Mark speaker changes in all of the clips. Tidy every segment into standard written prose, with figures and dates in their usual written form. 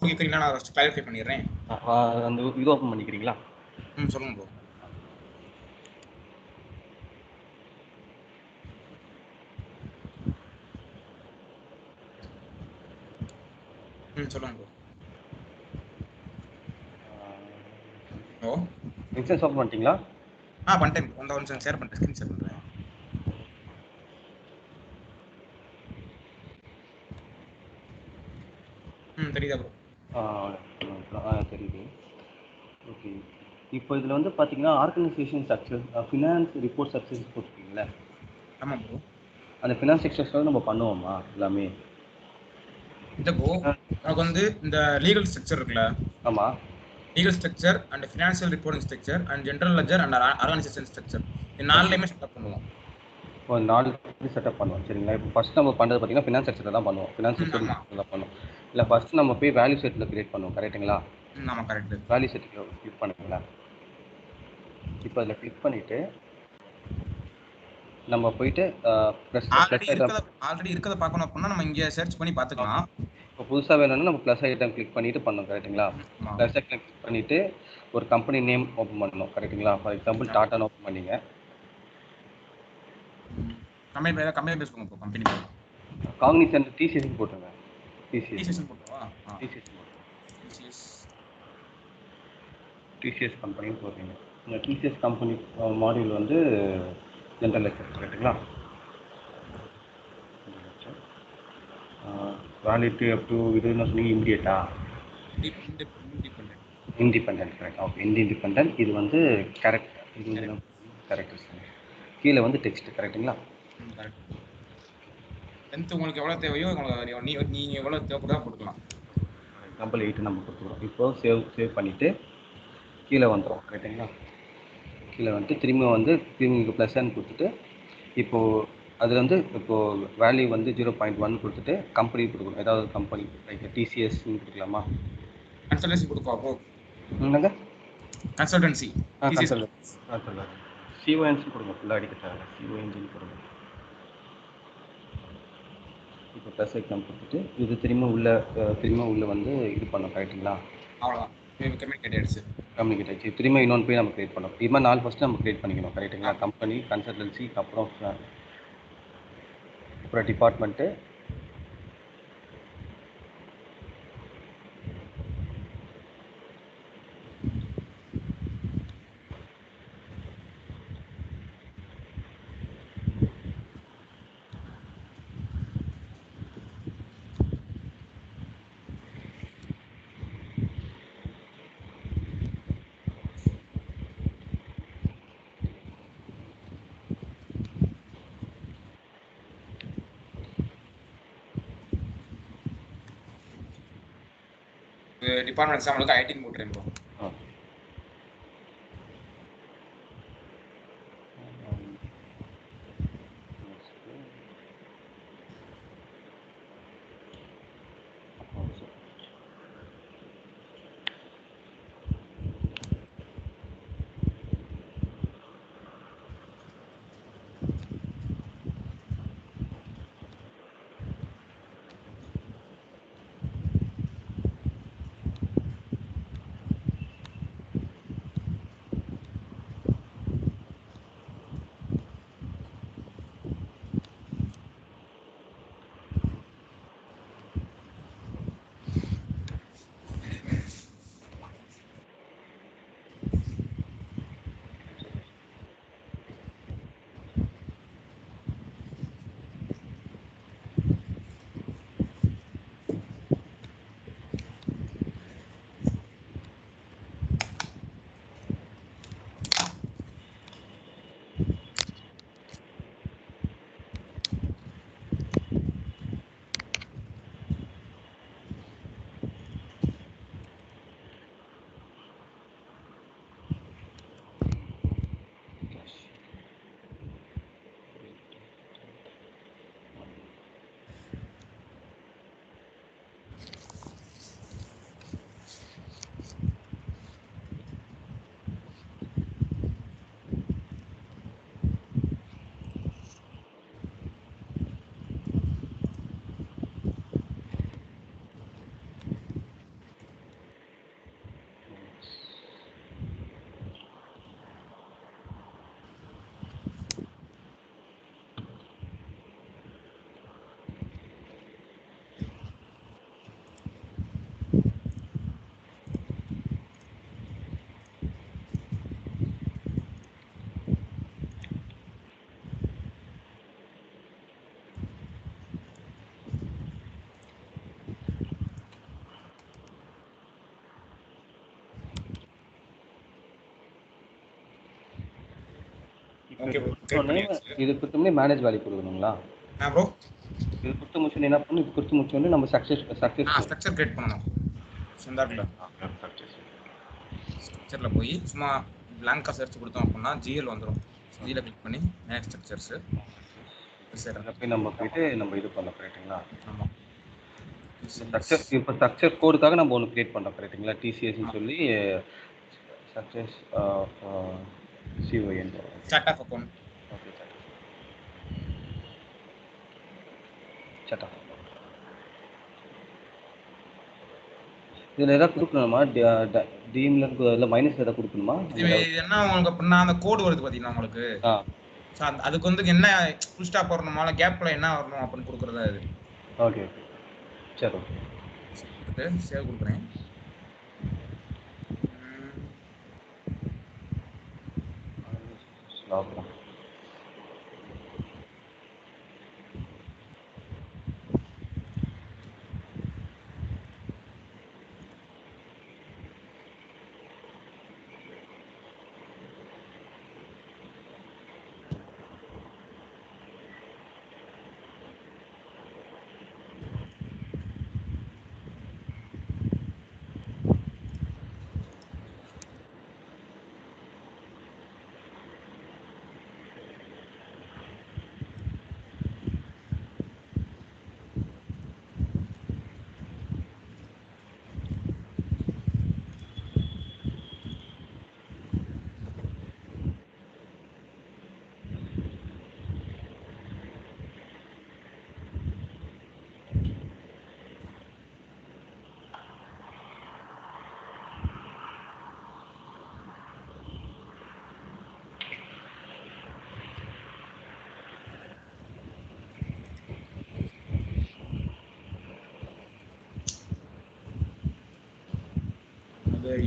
Speaker 1: கேக்குறீங்களா? நான் first clarify பண்ணிடுறேன்.
Speaker 2: அந்த இது ஓப்பன் பண்ணிக்கிறீங்களா?
Speaker 1: சொல்லுங்க ப்ரோ. சொல்லுங்க ப்ரோ. ஹலோ,
Speaker 2: இன்ஸ்டன்ஸ் ஓப்பன் பண்ணிட்டீங்களா?
Speaker 1: பண்ணிட்டேன். ஒரு நிமிஷம் ஷேர் பண்ணுறேன், ஸ்க்ரீன் ஷேர் பண்ணுறேன். தெரியுதா ப்ரோ?
Speaker 2: தெரியுது. ஓகே, இப்போ இதில் வந்து பார்த்தீங்கன்னா organisation structure, finance report structures போட்டிருக்கீங்களா?
Speaker 1: ஆமாம் ப்ரோ.
Speaker 2: அந்த ஃபினான்ஸ் ஸ்ட்ரக்சர்ஸில் நம்ம பண்ணுவோமா எல்லாமே?
Speaker 1: இந்த ப்ரோ நமக்கு வந்து இந்த லீகல் ஸ்ட்ரக்சர் இருக்குல்ல.
Speaker 2: ஆமாம்,
Speaker 1: legal structure and financial reporting structure and general ledger and organisation structure, இந்த 4லையுமே செட்டப் பண்ணுவோம்.
Speaker 2: இப்போ 4 செட்டப் பண்ணுவோம் சரிங்களா? இப்போ ஃபஸ்ட் நம்ம பண்ணுறது பார்த்தீங்கன்னா ஃபினான்ஸ் ஸ்ட்ரக்சர் தான் பண்ணுவோம். ஃபினான்ஸ் ரிப்போர்ட்டிங் தான் பண்ணுவோம். இல்லை ஃபஸ்ட் நம்ம போய் வேல்யூ செட்டில் கிரியேட் பண்ணுவோம், கரெக்டுங்களா?
Speaker 1: ஆமாம், கரெக்ட்.
Speaker 2: வேல்யூ செட்டில் கிளிக் பண்ணுங்களா? இப்போ அதில் கிளிக் பண்ணிவிட்டு நம்ம போயிட்டு
Speaker 1: ஆல்ரெடி இருக்கிறத பார்க்கணும் அப்படின்னா நம்ம இங்கே சர்ச் பண்ணி பார்த்துக்கலாம்.
Speaker 2: இப்போ புதுசாக வேணும்னா நம்ம ப்ளஸ் ஐட்டம் கிளிக் பண்ணிட்டு பண்ணணும், கரெக்டுங்களா? ப்ளஸ் ஐட்டம் கிளிக் பண்ணிவிட்டு ஒரு கம்பெனி நேம் ஓப்பன் பண்ணணும், கரெக்டுங்களா? ஃபார் எக்ஸாம்பிள் டாட்டான்னு ஓப்பன் பண்ணிங்க.
Speaker 1: கம்பெனி பேஸ் பண்ணுங்க. கம்பெனி
Speaker 2: காக்னிசன்ட் டிசிஎஸ் போட்டுருங்க. டிசிஎஸ் கம்பெனின்னு போடுறீங்க. இந்த டிசிஎஸ் கம்பெனி மாடியூல் வந்து ஜென்ரல் லெக்சர், கரெக்டுங்களா? வேலிட்டி அப் டு இது என்ன சொன்னீங்க? இம்மிடியேட்டா இண்டிபெண்டன்ட், கரெக்ட். Okay, independent. இது வந்து கரெக்ட், இது வந்து கரெக்ட். கீழே வந்து டெக்ஸ்ட், கரெக்டுங்களா?
Speaker 1: உங்களுக்கு எவ்வளோ தேவையோ நீங்கள் எவ்வளோ தேவைப்படுதோ போட்டுக்கலாம்.
Speaker 2: எக்ஸாம்பிள் 8 நம்ம கொடுத்துருவோம். இப்போ சேவ் பண்ணிவிட்டு கீழே வந்துடும், கரெக்டுங்களா? கீழே வந்துட்டு திரும்பி +n கொடுத்துட்டு இப்போது அதில் வந்து இப்போது வேல்யூ வந்து 0.1 கொடுத்துட்டு கம்பெனி கொடுக்கணும். ஏதாவது கம்பெனி லைக் டிசிஎஸ்ன்னு கொடுக்கலாமா?
Speaker 1: கன்சல்டன்சி கொடுக்கவா?
Speaker 2: என்னங்க?
Speaker 1: கன்சல்டன்சி
Speaker 2: சிஓஎன்சி கொடுங்க. ஃபுல்லாக அடிக்கட்டாங்க, சிஓஎன்ஜின்னு கொடுங்க. இப்போ ப்ளஸ் ஐட்டம் கொடுத்துட்டு இது திரும்ப உள்ள வந்து இது பண்ணோம், கரெக்டுங்களா?
Speaker 1: அவ்வளோதான்,
Speaker 2: கம்யூனிகேட் ஆச்சு. திரும்ப இன்னொன்று போய் நம்ம கிரியேட் பண்ணோம். இது மாதிரி 4 ஃபஸ்ட்டு நம்ம கிரியேட் பண்ணிக்கணும், கரெக்டுங்களா? கம்பெனி, கன்சல்டன்சி, அப்புறம் டிபார்ட்மெண்ட்டு,
Speaker 1: டிபார்ட்மெண்ட் எக்ஸாம்பிளுக்கு ஐடின்னு போட்டுறேன் bro. Okay bro,
Speaker 2: so
Speaker 1: create
Speaker 2: name
Speaker 1: பண்ணியாச்சு.
Speaker 2: இது கொடுத்தோம்னே மேனேஜ் வேல்யூ கொடுக்கணுங்களா?
Speaker 1: ப்ரோ
Speaker 2: இது கொடுத்து முடிச்சு என்ன பண்ணணும்? இது கொடுத்து முடிச்சோடனே நம்ம சக்ஸஸ்
Speaker 1: ஸ்ட்ரக்சர் கிரியேட் பண்ணணும். இந்த இடத்துல ஸ்ட்ரக்சரில் போய் சும்மா பிளாங்காக சர்ச் கொடுத்தோம் அப்படின்னா ஜிஎல் வந்துடும். ஜியில் கிளிக் பண்ணி மேக் ஸ்ட்ரக்சர்ஸ்
Speaker 2: போய் நம்ம போயிட்டு நம்ம இது பண்ணோம் கரெக்டுங்களா?
Speaker 1: ஆமாம்.
Speaker 2: ஸ்ட்ரக்சர் இப்போ ஸ்ட்ரக்சர் கோடுக்காக நம்ம ஒன்று கிரியேட் பண்ணோம் கரெக்டுங்களா? டிசிஎஸ்ன்னு சொல்லி சக்ஸஸ் சிஓஎன்
Speaker 1: chart of account.
Speaker 2: Okay chart of இதில் எதாவது கொடுக்கணுமா? டீம்ல இல்லை மைனஸ் எதாவது கொடுக்கணுமா?
Speaker 1: இது என்ன உங்களுக்கு அப்படின்னா அந்த கோடு வருது பார்த்தீங்கன்னா உங்களுக்கு, அதுக்கு வந்து என்ன ஃபுல் ஸ்டாப் வரணுமா இல்லை கேப்ல என்ன வரணும் அப்படின்னு கொடுக்குறதா இது.
Speaker 2: ஓகே ஓகே சரி ஓகே
Speaker 1: கொடுத்து சேவ் கொடுக்குறேன்.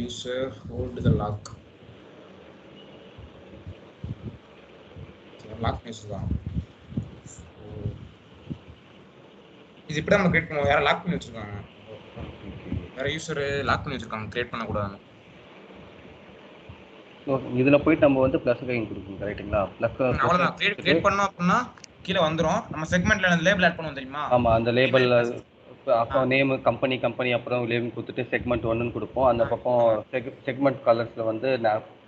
Speaker 1: User hold the lock. Lock வச்சுருக்காங்க. இது இப்படி நம்ம கிரியேட் பண்ணுவோம். யாரும் லாக் பண்ணி வச்சிருக்காங்க. வேற யூசர் லாக் பண்ணி வச்சிருக்காங்க, கிரியேட் பண்ணக்கூடாது.
Speaker 2: இதில் போயிட்டு நம்ம வந்து ப்ளஸ் கைன் கொடுக்கணும் கரெக்டுங்களா? ப்ளஸ்
Speaker 1: அவ்வளோதான். கிரியேட் பண்ணோம் அப்படின்னா கீழே வந்துடும். நம்ம செக்மெண்ட்ல லேபிள் ஆட் பண்ணுவோம் தெரியுமா?
Speaker 2: ஆமாம், அந்த லேபிள் அப்போ நேமு கம்பெனி அப்புறம் லேபிள் கொடுத்துட்டு செக்மெண்ட் 1ன்னு கொடுப்போம். அந்த பக்கம் செக்மெண்ட் கலர்ஸில் வந்து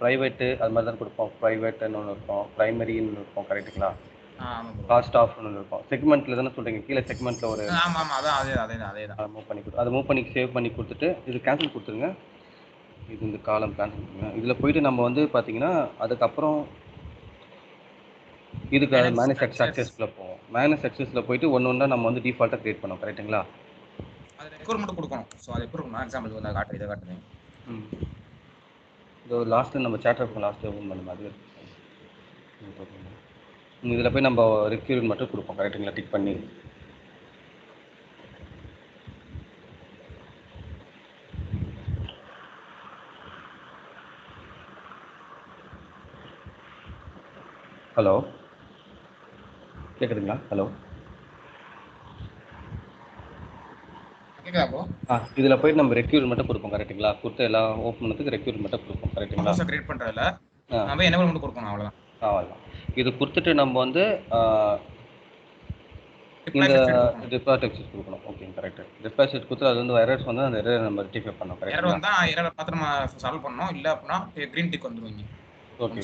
Speaker 2: ப்ரைவேட்டு அது மாதிரி தான் கொடுப்போம். ப்ரைவேட்டுன்னு ஒன்று இருக்கும், ப்ரைமரின்னு இருக்கும் கரெக்டுங்களா? காஸ்ட் ஆஃப்னு இருக்கும். செக்மெண்ட்டில் தானே சொல்கிறீங்க? கீழே செக்மெண்ட்டில் ஒரு
Speaker 1: ஆமாம் அதான் அதே தான்
Speaker 2: மூவ் பண்ணி அதை மூவ் பண்ணி சேவ் பண்ணி கொடுத்துட்டு இது கேன்சல் கொடுத்துருங்க. இது இந்த காலம் கேன்சல் பண்ணுங்க. இதில் போயிட்டு நம்ம வந்து பார்த்தீங்கன்னா அதுக்கப்புறம் இதுக்கு மேனேஜ் சக்ஸஸ்ல போவோம். மேனேஜ் சக்ஸஸ்ல போயிட்டு ஒன்று நம்ம வந்து டிஃபால்ட்டாக கிரியேட் பண்ணோம் கரெக்டுங்களா?
Speaker 1: அது ரெக்வயர்மெண்ட் கொடுக்கணும். ஸோ அது எப்படி இருக்கும்? எக்ஸாம்பிள் வந்து காட்டுறேன், இதை காட்டுறேன்.
Speaker 2: இது லாஸ்ட்டு நம்ம சேட்டர் இருக்கும், லாஸ்ட்டு ஓப்பன் பண்ணும் அது இதில் போய் நம்ம ரெக்யூர்மெண்ட் மட்டும் கொடுப்போம் கரெக்டுங்களா? டிக் பண்ணி ஹலோ கேட்குதுங்களா? ஹலோ
Speaker 1: கேட்குதா ப்ரோ?
Speaker 2: இதில் போயிட்டு நம்ம ரெக்யூர் மட்டும் கொடுப்போம் கரெக்டுங்களா? கொடுத்து எல்லாம் ஓப்பன் பண்ணதுக்கு ரெக்யூர் மட்டும் கொடுப்போம் கரெக்டுங்களா?
Speaker 1: கிரியேட் பண்ணுறதுல நம்ம என்ன மட்டும் கொடுக்கணும், அவ்வளோதான்.
Speaker 2: அவ்வளோதான். இது கொடுத்துட்டு நம்ம வந்து இந்த டிப்ளாய் டெக்ஸ்ட் கொடுக்கணும். Okay correct. டிப்ளாய் டெக்ஸ்ட் கொடுத்து அது வந்து எரர்ஸ் வந்து அந்த எரர் நம்ம ரெக்டிஃபை பண்ணோம் கரெக்ட்.
Speaker 1: எரர் வந்தா எரர் பார்த்து நம்ம சால்வ் பண்ணோம். இல்ல அப்படினா கிரீன் டிக் வந்துருவீங்க.
Speaker 2: ஓகே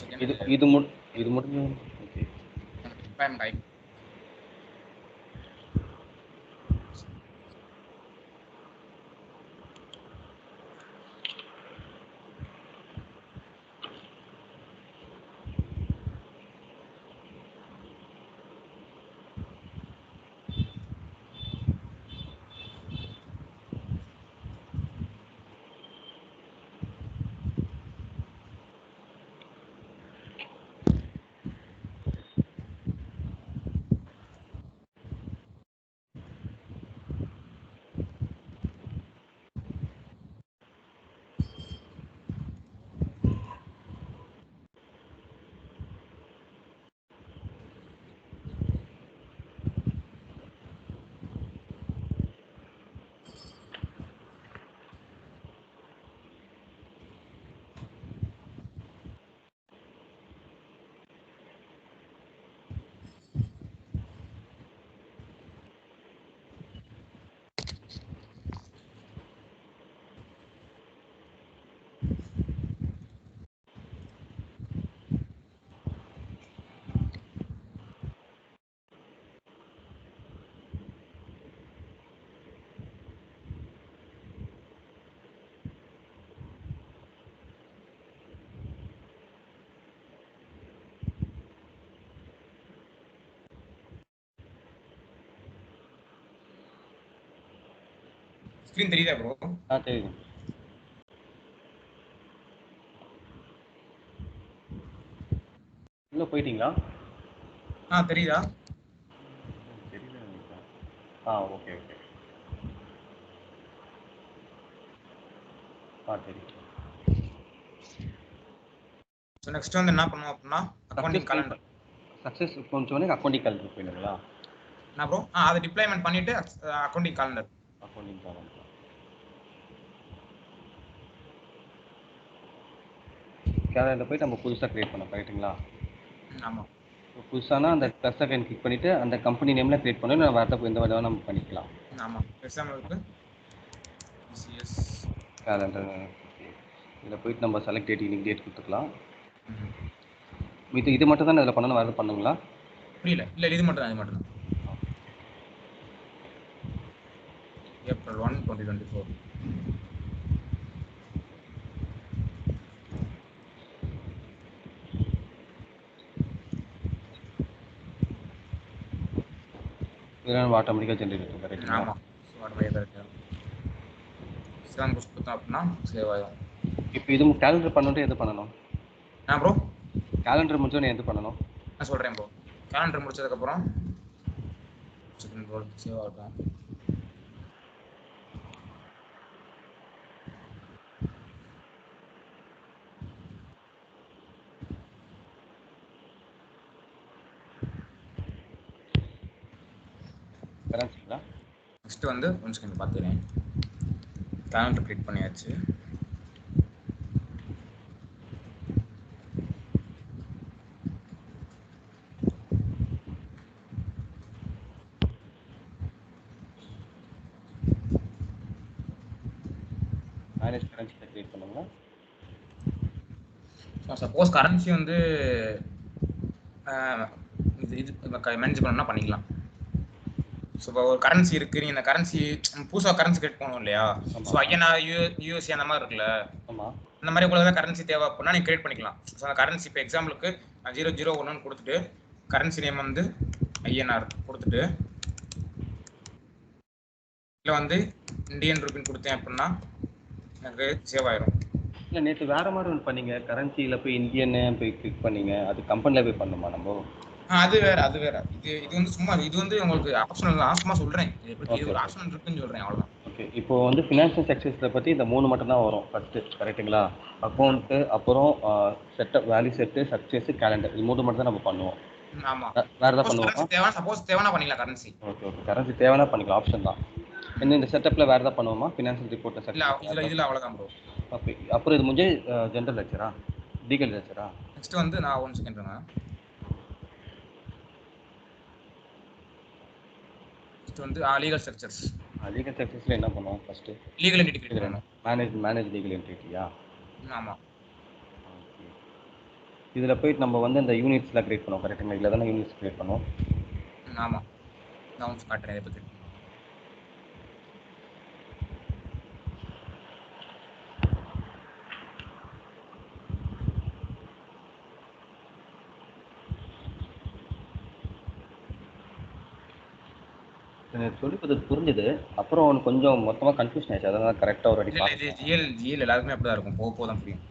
Speaker 2: இது முடிஞ்சு ஓகே
Speaker 1: டைம் டைம் ஸ்கிரீன் தெரியுதா ப்ரோ?
Speaker 2: தெரியுது. உள்ள போயிட்டீங்களா?
Speaker 1: தெரியுதா?
Speaker 2: தெரியல நினைக்கிறேன். Okay okay. தெரியும்.
Speaker 1: ஸோ நெக்ஸ்ட் வந்து என்ன பண்ணுவோம் அப்படின்னா அக்கௌண்டிங் காலண்டர்.
Speaker 2: சக்ஸஸ் கொஞ்சம் அக்கௌண்டிங் காலண்டர் போயிடுங்களா?
Speaker 1: என்ன ப்ரோ? அதை டிப்ளாய்மெண்ட் பண்ணிட்டு accounting calendar.
Speaker 2: Accounting calendar calendar போய் நம்ம புதுசாக கிரியேட் பண்ணோம் கரெக்டுங்களா?
Speaker 1: ஆமாம்.
Speaker 2: புதுசானா அந்த ப்ளஸ் அகைன் கிளிக் பண்ணிவிட்டு அந்த கம்பெனி நேமில் கிரியேட் பண்ணி நம்ம வரத இந்த வழியாக நம்ம பண்ணிக்கலாம்.
Speaker 1: ஆமாம். எக்ஸாம்பிளுக்கு ECS
Speaker 2: கேலண்டர் இதில் போயிட்டு நம்ம செலக்ட் டேட் இன்னைக்கு டேட் கொடுத்துக்கலாம். இது மட்டும் தான் இதில் பண்ணணும், வேறு பண்ணுங்களா?
Speaker 1: புரியல. இல்லை இது மட்டும் தான், இது மட்டும் தான். April 1, 2024.
Speaker 2: இதெல்லாம் ஆட்டோமேட்டிக்காக ஜென்ரேட் ஆகும் கரெக்டுங்களா?
Speaker 1: ஆமாம். ஸோ ஆட்டோமேட்டிக்காக கரெக்டாக எக்ஸாம் புஷ் கொடுத்தோம் அப்படின்னா சேவ் ஆகிடும்.
Speaker 2: இப்போ இது கேலண்டர் பண்ணிட்டு எது பண்ணணும்?
Speaker 1: ப்ரோ
Speaker 2: கேலண்டர் முடிச்சோன்னே எது பண்ணணும்?
Speaker 1: நான் சொல்கிறேன் ப்ரோ. கேலண்டர் முடிச்சதுக்கப்புறம் செகண்ட் ரோல் சேவ் ஆகட்டும்.
Speaker 2: கரன்சிங்களா?
Speaker 1: நெக்ஸ்ட் வந்து ஒன் செகண்ட் பார்த்துக்கிறேன். கேலண்டர் கிளிக் பண்ணியாச்சு.
Speaker 2: மேனேஜ் கரன்சியில் கிரியேட் பண்ணுங்களா?
Speaker 1: சப்போஸ் கரன்சி வந்து இது மேனேஜ் பண்ணணும்னா பண்ணிக்கலாம். ஸோ இப்போ ஒரு கரன்சி இருக்குது, நீங்கள் இந்த கரன்சி புதுசாக கரன்சி கிரியேட் பண்ணணும் இல்லையா? ஸோ ஐஎன்ஆர் யூஎஸ்சி அந்த மாதிரி இருக்குல்ல, அந்த மாதிரி உங்களுக்கு தான் கரன்சி தேவை அப்படின்னா நீங்கள் கிரியேட் பண்ணிக்கலாம். ஸோ அந்த கரன்சி இப்போ எக்ஸாம்பிளுக்கு நான் 001 கொடுத்துட்டு கரன்சி நேம் வந்து ஐஎன்ஆர் கொடுத்துட்டு இல்லை வந்து இந்தியன் ரூபின்னு கொடுத்தேன் அப்படின்னா எனக்கு சேவ் ஆயிரும்.
Speaker 2: இல்லை நேற்று வேறு மாதிரி ஒன்று பண்ணீங்க, கரன்சியில் போய் இந்தியன்னு போய் கிளிக் பண்ணீங்க, அது கம்பெனியில் போய் பண்ணணுமா நம்ம?
Speaker 1: அது வேற. இது வந்து சும்மா இது வந்து உங்களுக்கு ஆப்ஷனல் தான், சும்மா சொல்கிறேன். இது ஒரு ஆப்ஷனல் இருக்குன்னு சொல்கிறேன், அவ்வளோதான்.
Speaker 2: ஓகே. இப்போ வந்து ஃபினான்ஷியல் சக்ஸஸை பற்றி இந்த 3 மட்டும் தான் வரும் ஃபஸ்ட்டு கரெக்டுங்களா? அக்கௌண்ட்டு, அப்புறம் setup value set, success, calendar, இது 3 மட்டும் தான் நம்ம பண்ணுவோம்.
Speaker 1: ஆமாம்.
Speaker 2: வேறு எதாவது பண்ணுவோமா?
Speaker 1: சப்போஸ் தேவைன்னா பண்ணிக்கலாம் கரன்சி.
Speaker 2: ஓகே. கரன்சி தேவைன்னா பண்ணிக்கலாம், ஆப்ஷன் தான். இந்த செட்டப்பில் வேறு எதாவது பண்ணுவோமா? ஃபினான்ஷியல் ரிப்போர்ட்டை
Speaker 1: இதில் அவ்வளோதான் ப்ரோ.
Speaker 2: ஓகே. அப்புறம் இது முடிஞ்சு ஜென்ரல் லெக்சரா, லீகல் லெக்சரா?
Speaker 1: நெக்ஸ்ட் வந்து நான் ஒன் செகண்ட் நெக்ஸ்ட் வந்து லீகல் ஸ்ட்ரக்சர்ஸ்.
Speaker 2: லீகல் ஸ்ட்ரக்சர்ஸில் என்ன பண்ணுவோம் ஃபஸ்ட்டு?
Speaker 1: லீகல் என்டிட்டி கிரியேட் பண்ணணும்.
Speaker 2: மேனேஜ் லீகல் என்டிட்டியா?
Speaker 1: ஆமாம்.
Speaker 2: இதில் போயிட்டு நம்ம வந்து இந்த யூனிட்ஸ்லாம் கிரியேட் பண்ணுவோம் கரெக்டுங்களா? இதில் தானே யூனிட்ஸ் கிரியேட் பண்ணுவோம்.
Speaker 1: ஆமாம். நான் வந்து காட்டுறேன் இதை பற்றி.
Speaker 2: எனக்கு சொல்லி கொடுத்தது புரிஞ்சுது, அப்புறம் அவனுக்கு கொஞ்சம் மொத்தமாக கன்ஃபியூஷன் ஆயிடுச்சு, அதனால கரெக்டாக ஒரு அடி
Speaker 1: இது ஜிஎல் எல்லாருக்குமே அப்படி தான் இருக்கும், போக தான் புரியும்.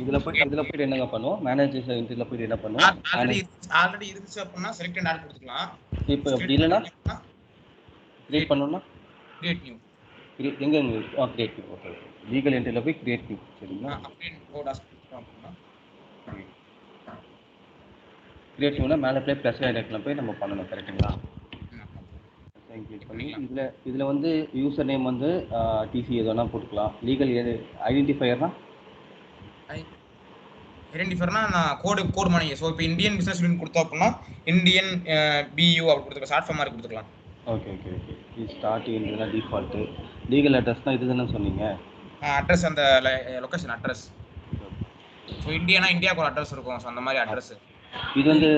Speaker 2: இதில் போயிட்டு என்னங்க பண்ணுவோம்? மேனேஜர் இதில் போயிட்டு என்ன பண்ணுவோம்?
Speaker 1: ஆல்ரெடி இருந்துச்சு அப்படின்னா செலக்ட் அண்ட் ஆட் கொடுத்துக்கலாம்.
Speaker 2: இப்போ அப்படி இல்லைன்னா கிரியேட் பண்ணணும்னா
Speaker 1: கிரியேட் நியூ.
Speaker 2: எங்கே கிரியேட் நியூ? ஓகே. லீகல் என்ட்ரியில் போய் கிரியேட் நியூ. சரிங்களா? கிரியேட்டிவ்னா மேலே போய் ப்ளஸ் ஐடெக்டில் போய் நம்ம பண்ணணும் கரெக்டுங்களா? கிளிக் பண்ணி இதில் வந்து யூசர் நேம் வந்து டிசி எதுனா போட்டுக்கலாம். லீகல் எது ஐடென்டிஃபையர்னா
Speaker 1: ஐடென்டிஃபையர்னா நான் கோடு மானிங்க. ஸோ இப்போ இந்தியன் பிசினஸ் யூனிட் கொடுத்தோம் அப்படின்னா இந்தியன் பியூ அப்படி கொடுத்துக்கலாம். ஷார்ட் ஃபார்ம் மாதிரி கொடுத்துக்கலாம்.
Speaker 2: Okay okay okay. Start India default. Legal address தான் இது தானே சொன்னீங்க?
Speaker 1: அட்ரஸ் அந்த லொகேஷன் அட்ரஸ். ஸோ இந்தியானா இந்தியாவுக்கு ஒரு அட்ரஸ் இருக்கும். ஸோ அந்த மாதிரி அட்ரஸ்.
Speaker 2: இது வந்து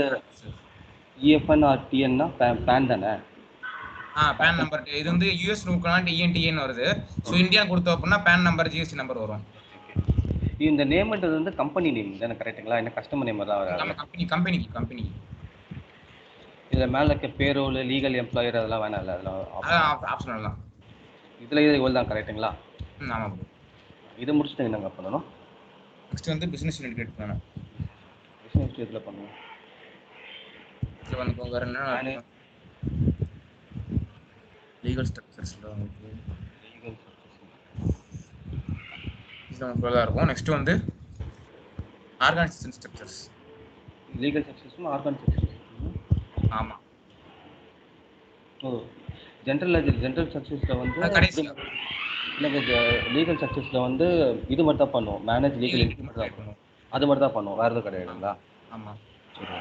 Speaker 2: இஎஃப்என் ஆர் டிஎன்னா பேன் தானே?
Speaker 1: PAN number. இது வந்து யூஎஸ் நோக்கலாம் டிஎன்டிஎன் வருது. ஸோ இந்தியா கொடுத்தோம் அப்படின்னா பேன் நம்பர் ஜிஎஸ்டி நம்பர் வரும்.
Speaker 2: இந்த நேம்ன்றது வந்து கம்பெனி நேம் தானே கரெக்ட்டுங்களா? என்ன கஸ்டமர் நேம் தான் வராது?
Speaker 1: கம்பெனி.
Speaker 2: இதுல மேல இருக்க பேரோல் லீகல் எம்ப்ளாயர் அதெல்லாம் வேணாம் இல்ல? அதெல்லாம்
Speaker 1: ஆப்ஷனல் தான்.
Speaker 2: இதுல இது இவ்வளவு தான் கரெக்ட்டுங்களா?
Speaker 1: ஆமா.
Speaker 2: இது முடிச்சிட்டு என்னங்க பண்ணனும்?
Speaker 1: நெக்ஸ்ட் வந்து பிசினஸ் யூனிட் கிரியேட் பண்ணனும்.
Speaker 2: பிசினஸ் இதுல பண்ணுவோம்.
Speaker 1: இது வந்து போங்க என்ன லீகல் ஸ்ட்ரக்சர்ஸ்ல வந்து லீகல் ஸ்ட்ரக்சர்ஸ் இதுல இருக்கும். நெக்ஸ்ட் வந்து ஆர்கனைசேஷன் ஸ்ட்ரக்சர்ஸ்.
Speaker 2: லீகல் ஸ்ட்ரக்சர்ஸ்னா ஆர்கனைசேஷன்.
Speaker 1: ஆமா.
Speaker 2: ஓ ஜெனரல் ஸ்ட்ரக்சர்ஸ்ல வந்து இல்லங்க லீகல் ஸ்ட்ரக்சர்ஸ்ல வந்து இது மட்டும் தான் பண்ணுவோம். மேனேஜ் லீகல் என்டிட்டி மட்டும் தான் பண்ணுவோம். அது மட்டும் தான் பண்ணுவோம். வேற எதுவும் கிடையாதுங்களா?
Speaker 1: ஆமா.
Speaker 2: சரி.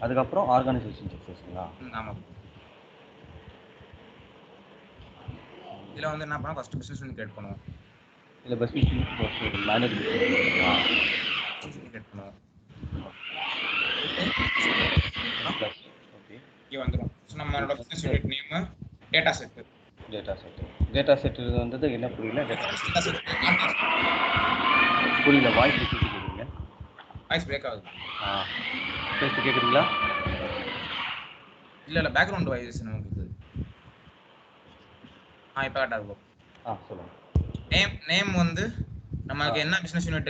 Speaker 2: அதுக்கு அப்புறம் ஆர்கனைசேஷன் ஸ்ட்ரக்சர்ஸ்ங்களா?
Speaker 1: ஆமா. இதுல வந்து என்ன பண்ணா ஃபர்ஸ்ட் பிசினஸ் யூனிட் கிரியேட் பண்ணுவோம்.
Speaker 2: இல்ல பிசினஸ் யூனிட் மேனேஜ்
Speaker 1: கிரியேட் பண்ணுவோம்.
Speaker 2: ஓகே.
Speaker 1: இங்க வந்துரும். சோ நம்மளோட business unit name data set
Speaker 2: வந்தது என்ன புரியல? புரியல. வாய்ஸ் கேக்குதுங்க.
Speaker 1: வாய்ஸ் பிரேக் ஆகுது.
Speaker 2: பேசி கேக்குறீங்களா?
Speaker 1: இல்ல பேக்ரவுண்ட் வாய்ஸ் நமக்கு இருக்குது. இப்ப கரெக்ட்டா இருக்கு.
Speaker 2: சொல்லுங்க.
Speaker 1: நேம் வந்து நமக்கு என்ன பிசினஸ் யூனிட்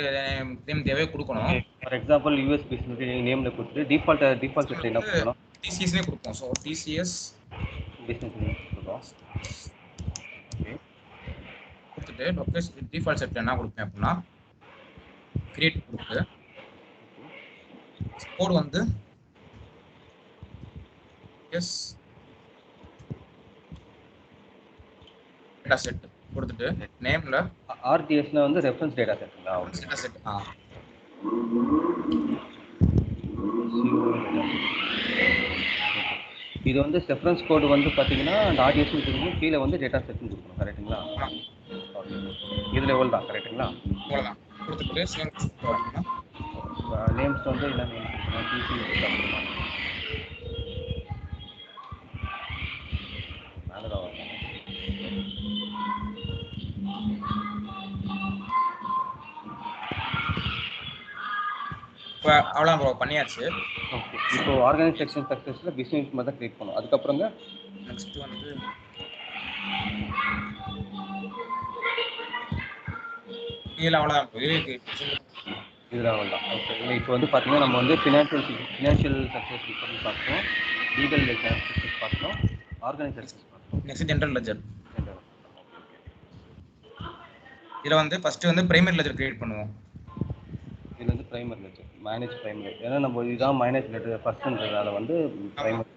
Speaker 1: நேம் தேவையோ கொடுக்கணும்.
Speaker 2: ஃபார் எக்ஸாம்பிள் யுஎஸ் பிசினஸ் நேம்ல கொடுத்துட்டு டிஃபால்ட் செட் என்ன பண்ணனும்?
Speaker 1: டிசிஎஸ் னே கொடுப்போம். சோ டிசிஎஸ்
Speaker 2: பிசினஸ் நேம் கொடுப்போம். ஓகே.
Speaker 1: கொடுத்துட்டு லொகேஷன் டிஃபால்ட் செட் என்ன கொடுப்பேன் அப்படினா கிரியேட் கொடுத்து கோட் வந்து எஸ் டேட்டா செட் கொடுத்துட்டு நேம்ல
Speaker 2: ஆர்டிஎஸ்னா வந்து ரெஃபரன்ஸ் டேட்டா செட்ங்களா?
Speaker 1: டேட்டா செட்
Speaker 2: இது வந்து ரெஃபரன்ஸ் கோட் வந்து பாத்தீங்கன்னா அந்த ஆர்டிஎஸ் கொடுக்கணும். கீழ வந்து டேட்டா செட் கொடுக்கணும். கரெக்ட்டுங்களா? இதுல எவ்வளவு தான் கரெக்ட்டுங்களா?
Speaker 1: அவ்வளவுதான். கொடுத்துட்டு சேவ் கொடுத்தோம்னா
Speaker 2: நேம்ஸ் வந்து என்ன நேம் கொடுக்கணும்? டிசி கொடுக்கணும். மேலதான் வரணும்.
Speaker 1: அவ்வளவுதான் ப்ரோ பண்ணியாச்சு.
Speaker 2: ஓகே. இப்போ ஆர்கனைசேஷன் ஸ்ட்ரக்சர்ஸ்ல பிசினஸ் யூனிட் தான் கிரியேட் பண்ணுவோம். அதுக்கு அப்புறங்க
Speaker 1: நெக்ஸ்ட் வந்து இதுல அவ்வளவுதான் ப்ரோ.
Speaker 2: இதுல அவ்வளவுதான். ஓகே. இப்போ வந்து பாத்தீங்கன்னா நம்ம வந்து ஃபினான்ஷியல் சக்சஸ் பண்ணி பார்த்தோம். லீகல் சக்சஸ் பார்த்தோம். ஆர்கனைசேஷன் பார்த்தோம்.
Speaker 1: Next general ledger. இதுல வந்து ஃபர்ஸ்ட் வந்து பிரைமரி லெட்ஜர் கிரியேட் பண்ணுவோம்.
Speaker 2: இதுல வந்து பிரைமரி லெட்ஜர் மேனேஜ் பிரைமரி. ஏன்னா நம்ம இதுதான் மேனேஜ் லெட்ஜர் ஃபர்ஸ்ட்ன்றதால வந்து பிரைமரி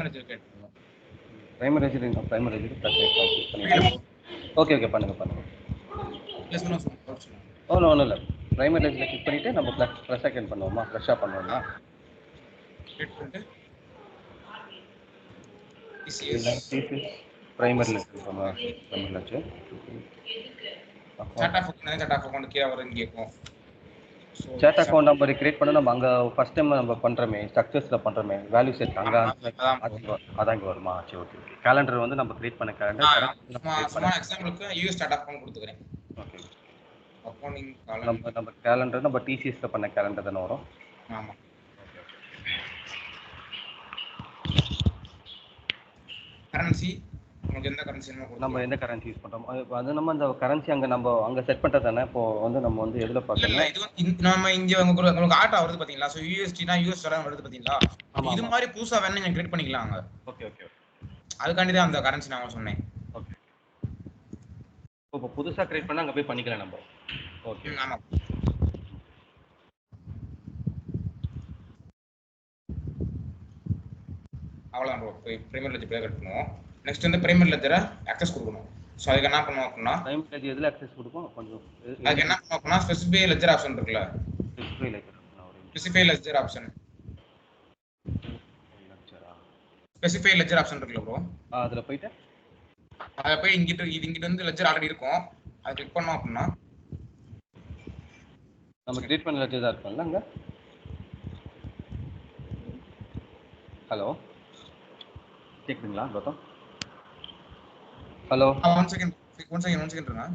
Speaker 1: லெட்ஜர் கிரியேட் பண்ணுவோம்.
Speaker 2: பிரைமரி லெட்ஜர் ப்ளஸ் பண்ணிக்கலாம். ஓகே பண்ணுங்க. ஒன்றும் இல்லை. பிரைமரி லெட்ஜர் கிளிக் பண்ணிட்டு நம்ம ப்ளஸ் செகண்ட் பண்ணுவோமா? ஃப்ரெஷ்ஷாக பண்ணுவோமா? பிரைமரி லெட்ஜர் பண்ணுவோம். Primary ledger
Speaker 1: chart of account கீழ வரும்னு கேட்கும்.
Speaker 2: சார்ட் அக்கவுண்ட் நம்பர் கிரியேட் பண்ண நம்ம அங்க ஃபர்ஸ்ட் டைம் நம்ம பண்றோமே ஸ்ட்ரக்சர்ஸ்ல பண்றோமே வேல்யூ செட் அங்க அதான் இங்க வருமா? சரி ஓகே. கேலண்டர் வந்து நம்ம கிரியேட் பண்ண கேலண்டர்
Speaker 1: சும்மா எக்ஸாம்பிளுக்கு யூஎஸ் சார்ட் ஆஃப் அக்கவுண்ட் கொடுத்துக்கிறேன்.
Speaker 2: ஓகே.
Speaker 1: அக்கவுண்டிங் காலண்டர்
Speaker 2: நம்ம கேலண்டர் நம்ம டிசிஎஸ்ல பண்ண கேலண்டர் தான வரும்.
Speaker 1: ஆமா. கரன்சி உங்களுக்கு எந்த கரன்சி
Speaker 2: நம்ம எந்த கரன்சி யூஸ் பண்றோம் அது நம்ம அந்த கரன்சி அங்க செட் பண்றது தானே. இப்போ வந்து நம்ம வந்து எதுல பார்க்கணும்?
Speaker 1: இல்ல இது நம்ம இங்க உங்களுக்கு ஆட்டோ வருது பாத்தீங்களா? சோ யூஎஸ்டி யூஎஸ் டாலர் வருது பாத்தீங்களா? இது மாதிரி புதுசா வேணா நீங்க கிரியேட் பண்ணிக்கலாம்ங்க.
Speaker 2: ஓகே.
Speaker 1: அதுக்காண்டி தான் அந்த கரன்சி நான் சொன்னேன்.
Speaker 2: ஓகே. இப்போ புதுசா கிரியேட் பண்ணா அங்க போய் பண்ணிக்கலாம் நம்ம. ஓகே.
Speaker 1: ஆமா. அவ்வளோதான் ப்ரோ. பிரைமரி லெட்ஜர் கிரியேட் பண்ணுவோம். நெக்ஸ்ட் வந்து பிரைமரி லெட்ஜரை ஆக்சஸ் கொடுக்கணும். ஸோ அதுக்கு என்ன பண்ணுவோம் அப்படின்னா,
Speaker 2: பிரைமரி லெட்ஜர் எதில் ஆக்சஸ் கொடுப்போம் கொஞ்சம்?
Speaker 1: அதுக்கு என்ன பண்ணுவோம் அப்படின்னா, ஸ்பெசிஃபை லெட்ஜர் ஆப்ஷன் இருக்குல்ல,
Speaker 2: specify ledger
Speaker 1: specify ledger option specify ledger option இருக்குல்ல ப்ரோ,
Speaker 2: அதில் போயிட்டு
Speaker 1: அதை போய் இங்கிட்டு வந்து லெட்ஜர் ஆல்ரெடி இருக்கும், அதை கிளிக் பண்ணோம் அப்படின்னா
Speaker 2: நம்ம கிரியேட் பண்ண லெட்ஜர் தான் இருக்கும்ல அங்கே. ஹலோ கேட்குதுங்களா கௌதம்? ஹலோ.
Speaker 1: ஒன் செகண்ட் இருங்க.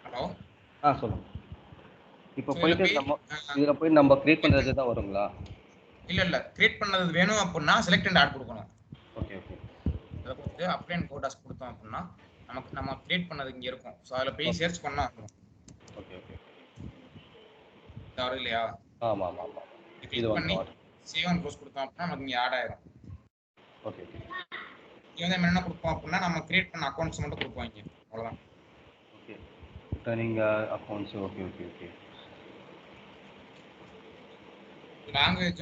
Speaker 1: ஹலோ.
Speaker 2: சொல்லுங்க. இப்போ போயிட்டு நம்ம இதில் போய் நம்ம கிரியேட் பண்ணுறது தான் வருங்களா?
Speaker 1: இல்ல கிரியேட் பண்ணது வேணும் அப்படின்னா செலக்ட் அண்ட் ஆட் கொடுக்கணும்.
Speaker 2: ஓகே.
Speaker 1: அதை கொடுத்து அப்ளை அண்ட் கோ டாஸ்க் கொடுத்தோம் அப்படின்னா நமக்கு நம்ம கிரியேட் பண்ணது இங்கே இருக்கும். ஸோ அதில் போய் சர்ச் பண்ணா
Speaker 2: ஓகே.
Speaker 1: வரும் இல்லையா?
Speaker 2: ஆமாம்.
Speaker 1: கிளிக் பண்ணி சேவ் அண்ட் க்ளோஸ் கொடுத்தோம் அப்படின்னா நமக்கு இங்கே ஆட் ஆயிரும்.
Speaker 2: ஓகே.
Speaker 1: இங்கே வந்து நம்ம என்ன கொடுப்போம் அப்படின்னா நம்ம கிரியேட் பண்ண அக்கௌண்ட்ஸ் மட்டும் கொடுப்போம் இங்கே. அவ்வளோதான்.
Speaker 2: Okay. Running accounts. Okay.
Speaker 1: Language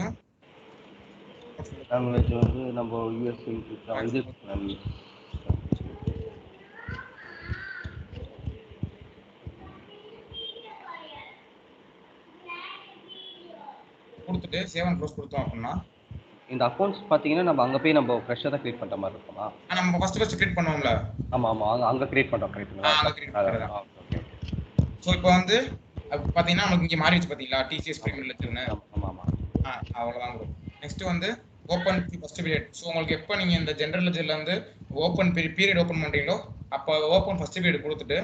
Speaker 2: வந்து நம்ம யூஎஸ் இது
Speaker 1: கொடுத்துட்டு சேவ் அண்ட் க்ளோஸ் கொடுத்தோம் அப்படின்னா
Speaker 2: இந்த அக்கௌண்ட்ஸ் பார்த்தீங்கன்னா நம்ம அங்கே போய் நம்ம ஃப்ரெஷ்ஷாக தான் கிரியேட் பண்ணுற மாதிரி இருக்குமா?
Speaker 1: நம்ம ஃபர்ஸ்ட் கிரியேட் பண்ணுவோம்ல.
Speaker 2: ஆமாம் அங்கே கிரியேட் பண்ணுறோம். கரெக்ட்டுங்களா? ஓகே.
Speaker 1: ஸோ இப்போ வந்து பார்த்தீங்கன்னா நமக்கு இங்கே மாறிடுச்சு பார்த்தீங்களா, டிசிஎஸ் பிரைமரி லெட்ஜர்னு.
Speaker 2: ஆமாம்.
Speaker 1: அவ்வளோதான் ப்ரோ. நெக்ஸ்ட் வந்து ஓப்பன் ஃபர்ஸ்ட் பீரியட். ஸோ உங்களுக்கு எப்போ நீங்கள் இந்த ஜென்ரல் லெட்ஜரில் வந்து ஓப்பன் பீரியட் ஓப்பன் பண்ணுறீங்களோ அப்போ ஓப்பன் ஃபர்ஸ்ட் பீரியட் கொடுத்துட்டு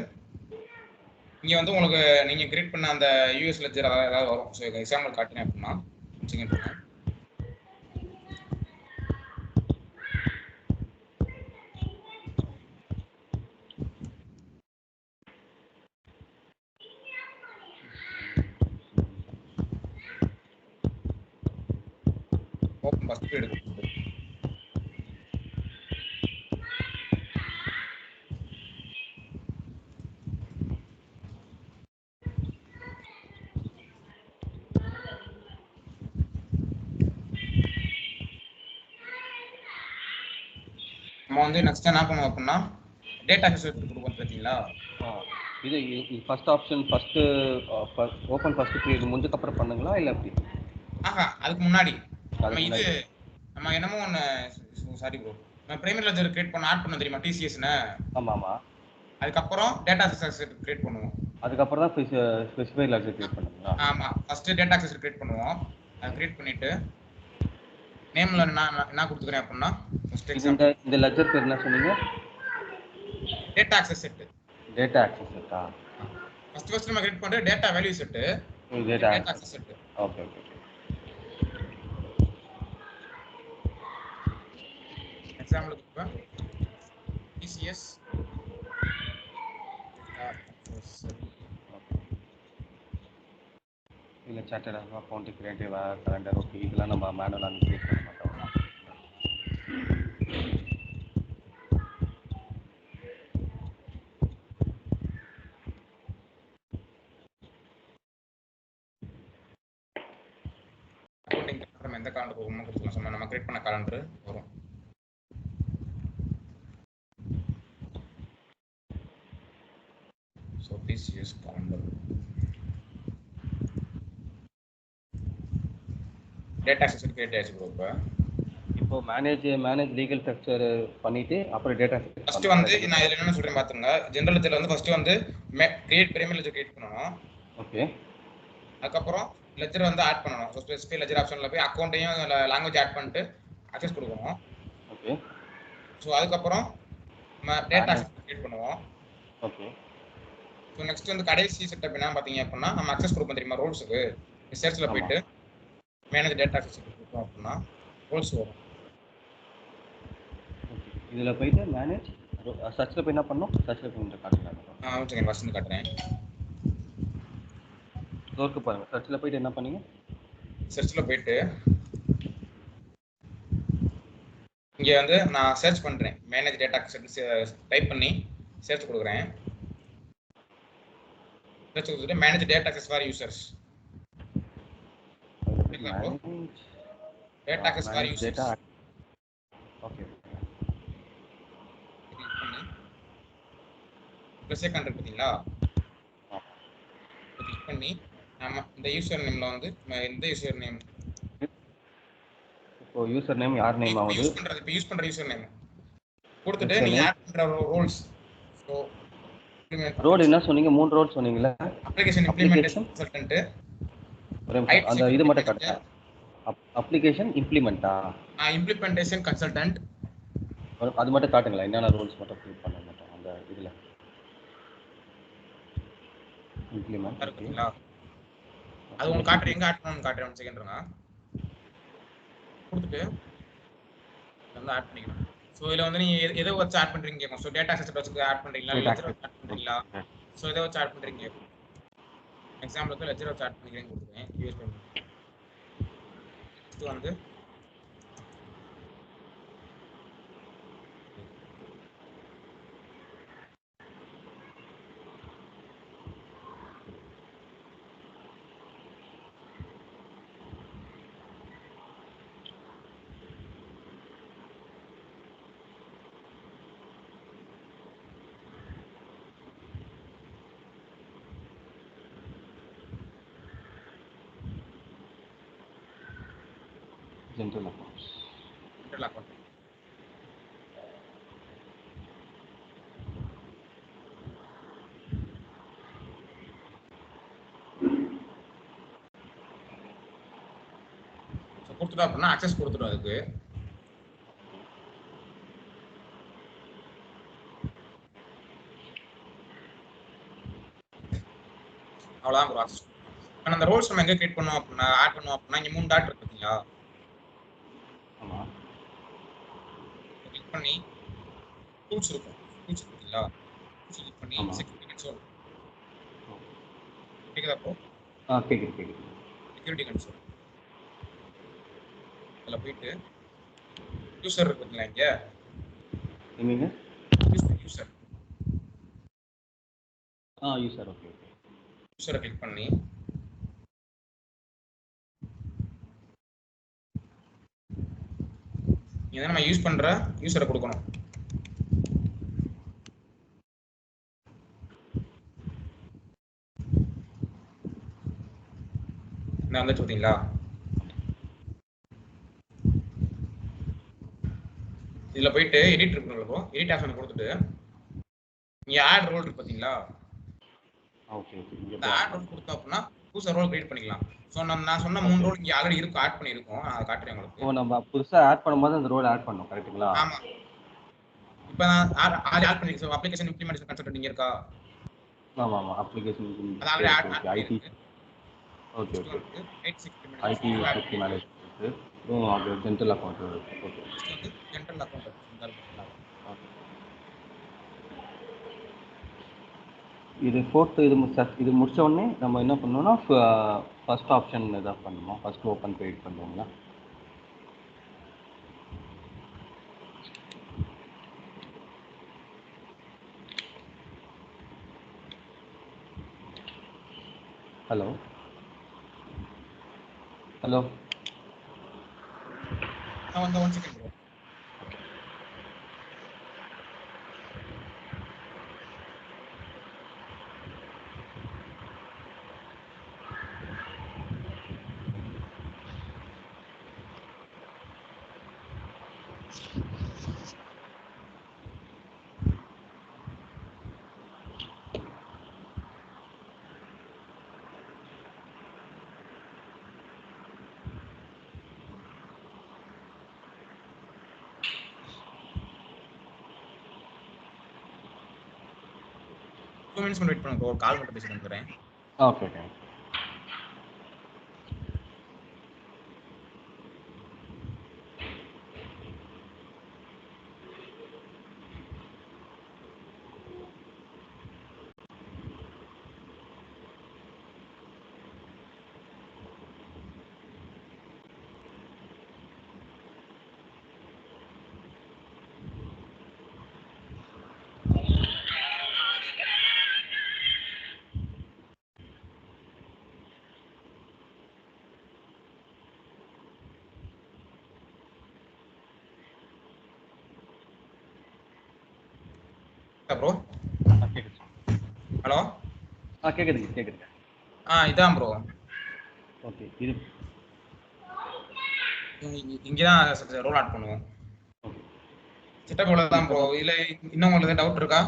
Speaker 1: இங்கே வந்து உங்களுக்கு நீங்கள் கிரியேட் பண்ண அந்த யூஎஸ் லெட்ஜர் ஏதாவது வரும். ஸோ எக்ஸாம்பிள் காட்டினேன் அப்படின்னா ஓப்பன் ஃபர்ஸ்ட் பீரியட் கொடுத்துட்டு நம்ம வந்து நெக்ஸ்ட் என்ன பண்ணுவோம் அப்படின்னா டேட்டா ஆக்சஸ் கொடுப்போம் பார்த்தீங்களா.
Speaker 2: இது first option open first period முடிஞ்சதுக்கப்புறம் பண்ணுங்களா இல்லை எப்படி?
Speaker 1: அதுக்கு முன்னாடி நம்ம என்னமோ ஒன்று சாரி ப்ரோ, நம்ம பிரைமரி லெட்ஜர் கிரியேட் பண்ண ஆட் பண்ண தெரியுமா, டிசிஎஸ்னு?
Speaker 2: ஆமாம்.
Speaker 1: அதுக்கப்புறம் டேட்டா ஆக்சஸ் கிரியேட் பண்ணுவோம்.
Speaker 2: அதுக்கப்புறம் தான் ஸ்பெசிஃபை லெட்ஜர் கிரியேட் பண்ணுங்களா?
Speaker 1: ஆமாம், ஃபர்ஸ்ட் டேட்டா ஆக்சஸ் கிரியேட் பண்ணுவோம். அதை கிரியேட் பண்ணிட்டு நேம்ல நான் என்ன கொடுத்துக்கிறேன் அப்படின்னா
Speaker 2: இந்த லெட்ஜர் பேர் என்ன சொன்னீங்க?
Speaker 1: Data access set.
Speaker 2: Data access செட்டா?
Speaker 1: ஃபர்ஸ்ட் நம்ம கிரியேட் பண்ற data value set, data access set.
Speaker 2: Okay.
Speaker 1: எக்ஸாம்பிளுக்கு இப்போ டிசிஎஸ்
Speaker 2: இல்லை charter account creative calendar. Okay, இதெல்லாம் நம்ம மேனுவலாக கிரியேட் பண்ண மாட்டோம்.
Speaker 1: அக்கௌண்டிங் நம்ம எந்த காலண்டர் போகணுமோ கொடுத்துக்கலாம். சொன்னால் நம்ம கிரியேட் பண்ண காலண்டர் வரும். So TCS calendar data access create ஆயிடுச்சு ப்ரோ. இப்போ
Speaker 2: மேனேஜ் லீகல் ஸ்ட்ரக்சர் பண்ணிட்டு அப்புறம் டேட்டா
Speaker 1: ஃபர்ஸ்ட் வந்து நான் இதுல என்ன சொல்றேன் பாத்துங்க. ஜெனரல் லெட்ஜர்ல வந்து ஃபர்ஸ்ட் வந்து கிரியேட் பிரைமரி லெட்ஜர் கிரியேட் பண்ணனும்.
Speaker 2: ஓகே.
Speaker 1: அதுக்கப்புறம் லெட்ஜர் வந்து ஆட் பண்ணனும். ஸோ ஸ்பெசிஃபை லெட்ஜர் ஆப்ஷன்ல போய் அக்கௌண்ட்டையும் லாங்குவேஜ் ஆட் பண்ணிட்டு அக்சஸ் கொடுக்கணும்.
Speaker 2: ஓகே.
Speaker 1: ஸோ அதுக்கப்புறம் நம்ம டேட்டா கிரியேட் பண்ணுவோம்.
Speaker 2: ஓகே.
Speaker 1: ஸோ நெக்ஸ்ட் வந்து கடைசி செட்டப் என்ன பார்த்தீங்க அப்படின்னா நம்ம அக்சஸ் கொடுப்போம் தெரியுமா ரோல்ஸுக்கு. ரிசர்ச்சில் போயிட்டு மேனேஜ் டேட்டா அக்சஸ் கொடுத்தோம் அப்படின்னா ரோல்ஸ் வரும்.
Speaker 2: இதில் போயிட்டு மேனேஜ் சர்ச்சில் போய் என்ன பண்ணணும்? சர்ச்சில் போய் காட்டுறேன்.
Speaker 1: ஓகே, ஃபர்ஸ்ட் காட்டுறேன்.
Speaker 2: ஒர்க்கு பாருங்க. சர்ச்ல போயிட்டு என்ன பண்ணீங்க?
Speaker 1: சர்ச்ல போயிட்டு இங்க வந்து நான் சர்ச் பண்றேன். மேனேஜ் டேட்டா டைப் பண்ணி சர்ச் கொடுக்குறேன். சர்ச் கொடுத்துட்டு manage data access for users. Data access for users.
Speaker 2: Okay.
Speaker 1: Click பண்ணி ப்ளஸ் ஐகான் இருக்கு பாத்தீங்களா? கிளிக் பண்ணி நாம இந்த யூசர் நேம்ல வந்து இந்த யூசர் நேம்
Speaker 2: இப்போ யூசர் நேம் யார் நேம் ஆகுது?
Speaker 1: யூஸ் பண்ற யூசர் நேம் கொடுத்துட்டு நீங்க ஆட் பண்ற ரோல்ஸ். சோ
Speaker 2: ரோல் என்ன சொன்னீங்க? 3 ரோல் சொன்னீங்கல.
Speaker 1: Application implementation consultant.
Speaker 2: அந்த இது மட்டும் காட்டுங்க. அப்ளிகேஷன் இம்ப்ளிமெண்டா?
Speaker 1: Implementation consultant.
Speaker 2: அது மட்டும் காட்டுங்களா? என்னென்ன ரோல்ஸ் மட்டும் ஃபில் பண்ண மாட்டோம் அந்த இதுல. இம்ப்ளிமெண்ட்
Speaker 1: இருக்குங்களா? அது உங்களுக்கு காட்டுறேன். எங்க ஆட் பண்ணனும் காட்டுறேன். 1 செகண்ட் இருங்க. கொடுத்துட்டு வந்து ஆட் பண்ணிக்கலாம். சோ இதுல வந்து நீங்க எதை வச்சு ஆட் பண்றீங்க கேக்கும். சோ டேட்டா செட் வச்சு ஆட் பண்றீங்களா இல்ல லெட்ஜர் வச்சு ஆட் பண்றீங்களா? சோ இதை வச்சு ஆட் பண்றீங்க கேக்கும். எக்ஸாம்பிளுக்கு லெட்ஜர் வச்சு ஆட் பண்ணிக்கிறேன்னு கொடுத்துருக்கேன். யூஸ் பண்ணி நெக்ஸ்ட் வந்து
Speaker 2: general accounts.
Speaker 1: General account. So கொடுத்துட்டோம் அப்படின்னா அக்சஸ் கொடுத்துடும் அதுக்கு. அவ்வளவுதான் ப்ராசஸ். இப்போ அந்த ரோல்ஸ் நம்ம எங்க கிரியேட் பண்ணோம் அப்படின்னா ஆட் பண்ணோம் அப்படின்னா இங்க 3 டாட் இருக்கு பாத்தீங்களா?
Speaker 2: ஆமா.
Speaker 1: கிளிக் பண்ணி டூல்ஸ் இருக்கும். டூல்ஸ் பாத்தீங்களா? டூல்ஸ் கிளிக் பண்ணி செக்யூரிட்டி கன்சோல். கேக்குதா ப்ரோ?
Speaker 2: கேக்குது.
Speaker 1: Security console. அதுல போயிட்டு யூசர் இருக்கு பாத்தீங்களா இங்க?
Speaker 2: என்னங்க?
Speaker 1: யூசர்.
Speaker 2: யூசர். ஓகே.
Speaker 1: யூசரை கிளிக் பண்ணி இதை நம்ம யூஸ் பண்ற யூசரை கொடுக்கணும். நான் வந்து பாத்தீங்களா? இதுல போயிட்டு எடிட் இருக்கு. எடிட் ஆப்ஷன் கொடுத்துட்டு இங்க ஆட் ரோல் இருக்கு பாத்தீங்களா?
Speaker 2: ஓகே.
Speaker 1: இந்த ஆட் ரோல் கொடுத்தோம் அப்படின்னா புதுசா ரோல் கிரியேட் பண்ணிக்கலாம். சோ நான் சொன்ன 3 ரோல் இங்க ஆல்ரெடி இருக்கு, ஆட் பண்ணிருக்கோம். நான் காட்டுறேன் உங்களுக்கு.
Speaker 2: நம்ம புதுசா ஆட் பண்ணும்போது அந்த ரோல் ஆட் பண்ணனும், கரெக்ட்டுங்களா?
Speaker 1: ஆமா. இப்போ நான் ஆட் பண்ணிருக்கேன். சோ அப்ளிகேஷன் இம்ப்ளிமெண்டேஷன் கன்சல்டன்ட் இங்க இருக்கா?
Speaker 2: ஆமா. அப்ளிகேஷன்
Speaker 1: அது already add
Speaker 2: ID. Okay. ID security management. அது ஜெனரல் அக்கவுண்ட். ஓகே.
Speaker 1: நெக்ஸ்ட் வந்து ஜெனரல் அக்கவுண்ட் இந்த இருக்குங்களா?
Speaker 2: இது ஃபோர்த் இது முடிச்ச உடனே நம்ம என்ன பண்ணனும்னா ஃபர்ஸ்ட் ஆப்ஷன் இத பண்ணனும். ஃபர்ஸ்ட் ஓபன் கிரியேட் பண்ணுவோம்ல. ஹலோ.
Speaker 1: நான் வந்து 1 செகண்ட் ப்ரோ. மினிட்ஸ் வெயிட் பண்ணுங்க. ஒரு கால் மட்டும் பேசிட்டு வந்துறேன்.
Speaker 2: ஓகே.
Speaker 1: ப்ரோ
Speaker 2: கேக்குது.
Speaker 1: ஹலோ
Speaker 2: கேக்குதுங்க.
Speaker 1: இதான் ப்ரோ.
Speaker 2: ஓகே. இது
Speaker 1: இங்கே தான் ரோல் அவுட் பண்ணுவோம்.
Speaker 2: ஓகே.
Speaker 1: செட்டப் அவ்வளோ தான் ப்ரோ. இல்லை இன்னும் உங்களுக்கு எதாவது டவுட் இருக்கா?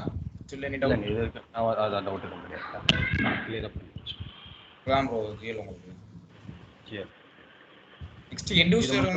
Speaker 1: இல்லை நீ டவுட்
Speaker 2: இது இருக்கு. அதான் டவுட் இருக்க முடியாது. கிளியராக பண்ணிடுச்சு.
Speaker 1: தான் ப்ரோ கேளு உங்களுக்கு.
Speaker 2: சரி.
Speaker 1: Next end user